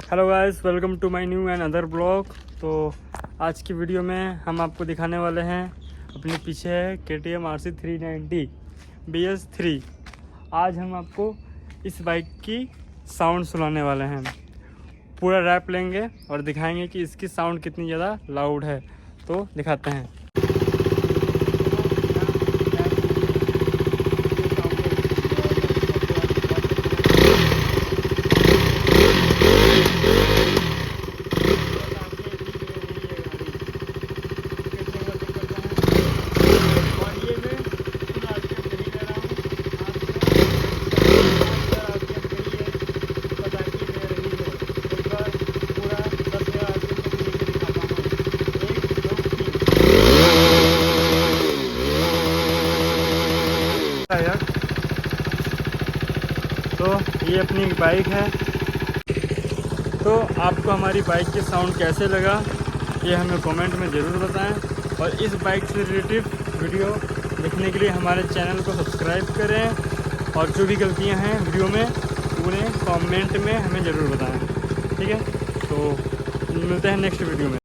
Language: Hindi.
Hello guys, welcome to my new and other blog. तो आज की वीडियो में हम आपको दिखाने वाले हैं, अपने पीछे है KTM RC 390 BS3। आज हम आपको इस बाइक की साउंड सुनाने वाले हैं। पूरा रैप लेंगे और दिखाएंगे कि इसकी साउंड कितनी ज़्यादा लाउड है। तो दिखाते हैं। तो ये अपनी बाइक है। तो आपको हमारी बाइक की साउंड कैसे लगा, ये हमें कमेंट में ज़रूर बताएं। और इस बाइक से रिलेटेड वीडियो देखने के लिए हमारे चैनल को सब्सक्राइब करें। और जो भी गलतियां हैं वीडियो में उन्हें कमेंट में हमें ज़रूर बताएं। ठीक है, तो मिलते हैं नेक्स्ट वीडियो में।